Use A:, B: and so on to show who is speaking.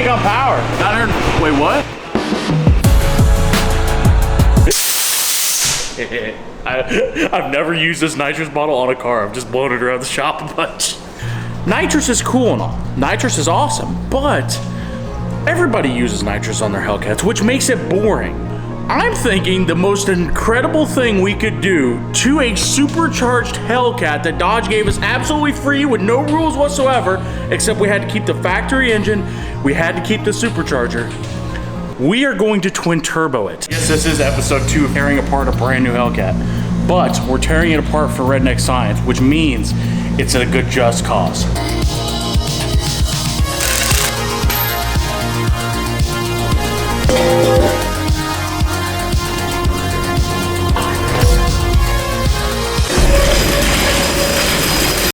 A: gun power. 900, wait, what? I've never used this nitrous bottle on a car. I've just blown it around the shop a bunch. Nitrous is cool and all. Nitrous is awesome, but everybody uses nitrous on their Hellcats, which makes it boring. I'm thinking the most incredible thing we could do to a supercharged Hellcat that Dodge gave us absolutely free with no rules whatsoever, except we had to keep the factory engine, we had to keep the supercharger. We are going to twin turbo it. Yes, this is episode 2 of tearing apart a brand new Hellcat, but we're tearing it apart for Redneck Science, which means it's a good just cause.